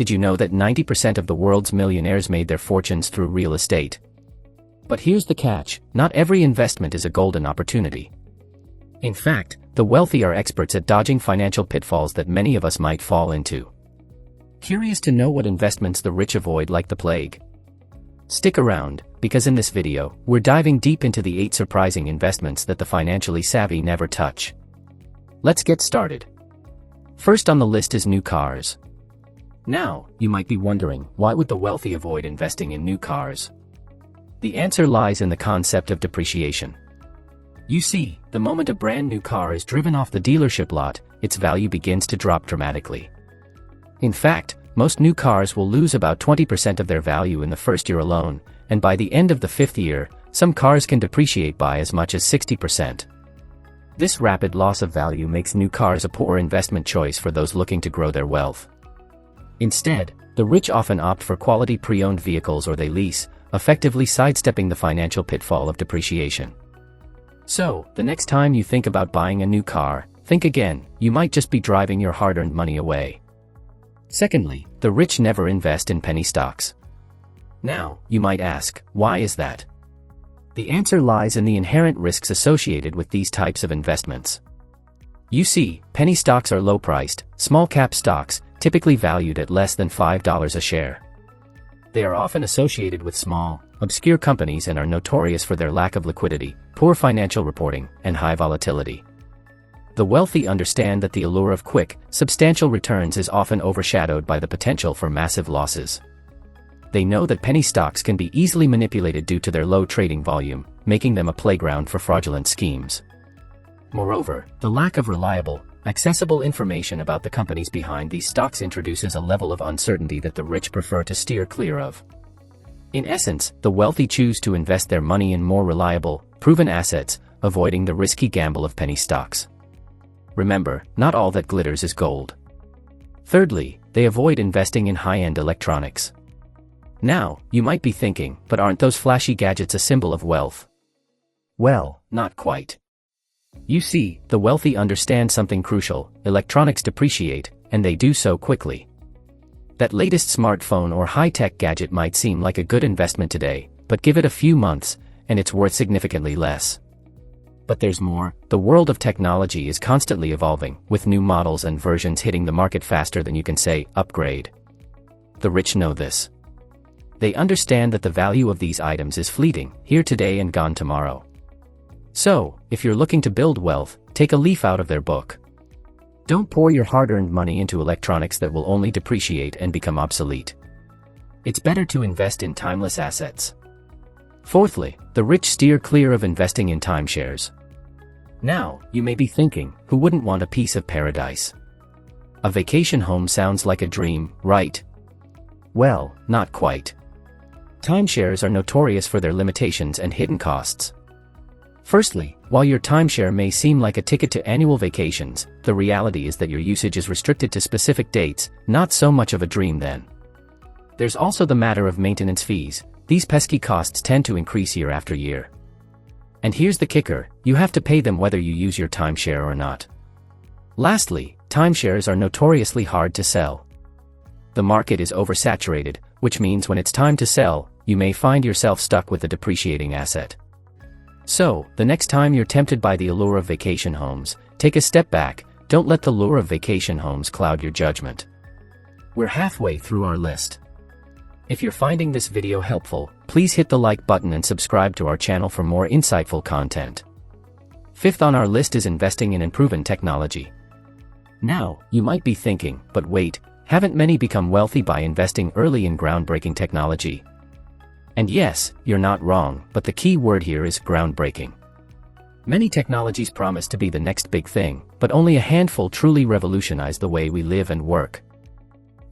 Did you know that 90% of the world's millionaires made their fortunes through real estate? But here's the catch: not every investment is a golden opportunity. In fact, the wealthy are experts at dodging financial pitfalls that many of us might fall into. Curious to know what investments the rich avoid like the plague? Stick around, because in this video, we're diving deep into the 8 surprising investments that the financially savvy never touch. Let's get started. First on the list is new cars. Now, you might be wondering, why would the wealthy avoid investing in new cars? The answer lies in the concept of depreciation. You see, the moment a brand new car is driven off the dealership lot, its value begins to drop dramatically. In fact, most new cars will lose about 20% of their value in the first year alone, and by the end of the 5th year, some cars can depreciate by as much as 60%. This rapid loss of value makes new cars a poor investment choice for those looking to grow their wealth. Instead, the rich often opt for quality pre-owned vehicles or they lease, effectively sidestepping the financial pitfall of depreciation. So, the next time you think about buying a new car, think again. You might just be driving your hard-earned money away. Secondly, the rich never invest in penny stocks. Now, you might ask, why is that? The answer lies in the inherent risks associated with these types of investments. You see, penny stocks are low-priced, small-cap stocks, typically valued at less than $5 a share. They are often associated with small, obscure companies and are notorious for their lack of liquidity, poor financial reporting, and high volatility. The wealthy understand that the allure of quick, substantial returns is often overshadowed by the potential for massive losses. They know that penny stocks can be easily manipulated due to their low trading volume, making them a playground for fraudulent schemes. Moreover, the lack of reliable, accessible information about the companies behind these stocks introduces a level of uncertainty that the rich prefer to steer clear of. In essence, the wealthy choose to invest their money in more reliable, proven assets, avoiding the risky gamble of penny stocks. Remember, not all that glitters is gold. Thirdly, they avoid investing in high-end electronics. Now, you might be thinking, but aren't those flashy gadgets a symbol of wealth? Well, not quite. You see, the wealthy understand something crucial: electronics depreciate, and they do so quickly. That latest smartphone or high-tech gadget might seem like a good investment today, but give it a few months, and it's worth significantly less. But there's more. The world of technology is constantly evolving, with new models and versions hitting the market faster than you can say, upgrade. The rich know this. They understand that the value of these items is fleeting, here today and gone tomorrow. So, if you're looking to build wealth, take a leaf out of their book. Don't pour your hard-earned money into electronics that will only depreciate and become obsolete. It's better to invest in timeless assets. Fourthly, the rich steer clear of investing in timeshares. Now, you may be thinking, who wouldn't want a piece of paradise? A vacation home sounds like a dream, right? Well, not quite. Timeshares are notorious for their limitations and hidden costs. Firstly, while your timeshare may seem like a ticket to annual vacations, the reality is that your usage is restricted to specific dates, not so much of a dream then. There's also the matter of maintenance fees. These pesky costs tend to increase year after year. And here's the kicker: you have to pay them whether you use your timeshare or not. Lastly, timeshares are notoriously hard to sell. The market is oversaturated, which means when it's time to sell, you may find yourself stuck with a depreciating asset. So, the next time you're tempted by the allure of vacation homes, take a step back. Don't let the lure of vacation homes cloud your judgment. We're halfway through our list. If you're finding this video helpful, please hit the like button and subscribe to our channel for more insightful content. Fifth on our list is investing in unproven technology. Now, you might be thinking, but wait, haven't many become wealthy by investing early in groundbreaking technology? And yes, you're not wrong, but the key word here is groundbreaking. Many technologies promise to be the next big thing, but only a handful truly revolutionize the way we live and work.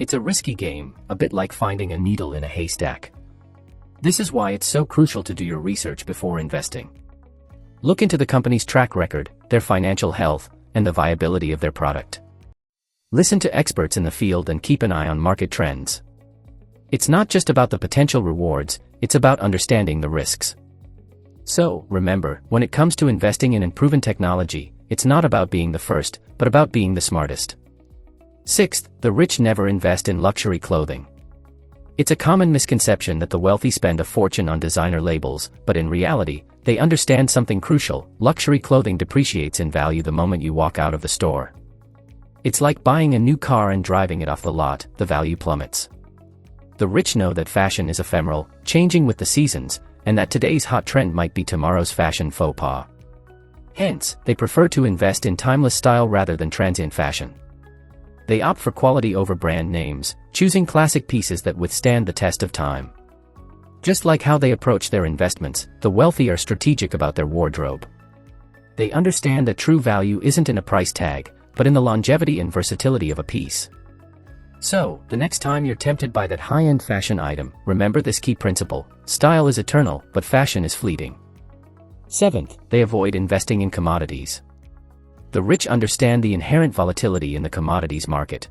It's a risky game, a bit like finding a needle in a haystack. This is why it's so crucial to do your research before investing. Look into the company's track record, their financial health, and the viability of their product. Listen to experts in the field and keep an eye on market trends. It's not just about the potential rewards, it's about understanding the risks. So, remember, when it comes to investing in unproven technology, it's not about being the first, but about being the smartest. Sixth, the rich never invest in luxury clothing. It's a common misconception that the wealthy spend a fortune on designer labels, but in reality, they understand something crucial: luxury clothing depreciates in value the moment you walk out of the store. It's like buying a new car and driving it off the lot, the value plummets. The rich know that fashion is ephemeral, changing with the seasons, and that today's hot trend might be tomorrow's fashion faux pas. Hence, they prefer to invest in timeless style rather than transient fashion. They opt for quality over brand names, choosing classic pieces that withstand the test of time. Just like how they approach their investments, the wealthy are strategic about their wardrobe. They understand that true value isn't in a price tag, but in the longevity and versatility of a piece. So, the next time you're tempted by that high-end fashion item, remember this key principle: style is eternal, but fashion is fleeting. Seventh, they avoid investing in commodities. The rich understand the inherent volatility in the commodities market.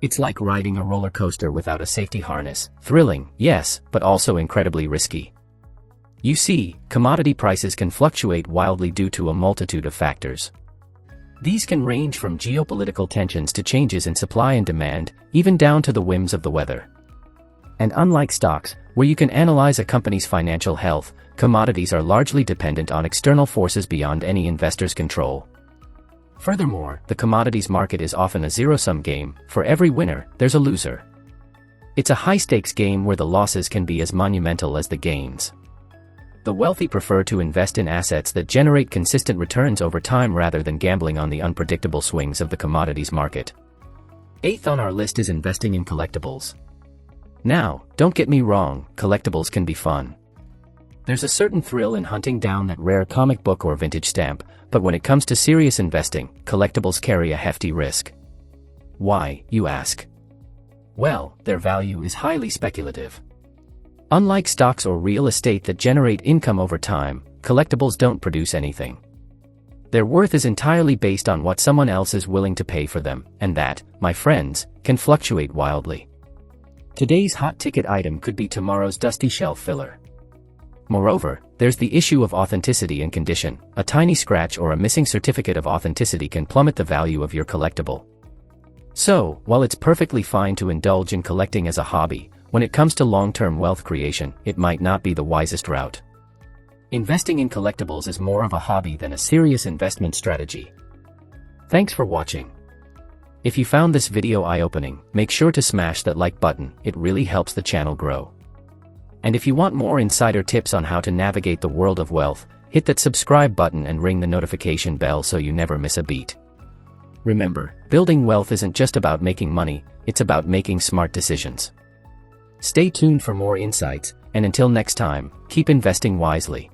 It's like riding a roller coaster without a safety harness: thrilling, yes, but also incredibly risky. You see, commodity prices can fluctuate wildly due to a multitude of factors. These can range from geopolitical tensions to changes in supply and demand, even down to the whims of the weather. And unlike stocks, where you can analyze a company's financial health, commodities are largely dependent on external forces beyond any investor's control. Furthermore, the commodities market is often a zero-sum game: for every winner, there's a loser. It's a high-stakes game where the losses can be as monumental as the gains. The wealthy prefer to invest in assets that generate consistent returns over time rather than gambling on the unpredictable swings of the commodities market. Eighth on our list is investing in collectibles. Now, don't get me wrong, collectibles can be fun. There's a certain thrill in hunting down that rare comic book or vintage stamp, but when it comes to serious investing, collectibles carry a hefty risk. Why, you ask? Well, their value is highly speculative. Unlike stocks or real estate that generate income over time, collectibles don't produce anything. Their worth is entirely based on what someone else is willing to pay for them, and that, my friends, can fluctuate wildly. Today's hot-ticket item could be tomorrow's dusty shelf filler. Moreover, there's the issue of authenticity and condition. A tiny scratch or a missing certificate of authenticity can plummet the value of your collectible. So, while it's perfectly fine to indulge in collecting as a hobby, when it comes to long-term wealth creation, it might not be the wisest route. Investing in collectibles is more of a hobby than a serious investment strategy. Thanks for watching. If you found this video eye-opening, make sure to smash that like button, it really helps the channel grow. And if you want more insider tips on how to navigate the world of wealth, hit that subscribe button and ring the notification bell so you never miss a beat. Remember, building wealth isn't just about making money, it's about making smart decisions. Stay tuned for more insights, and until next time, keep investing wisely.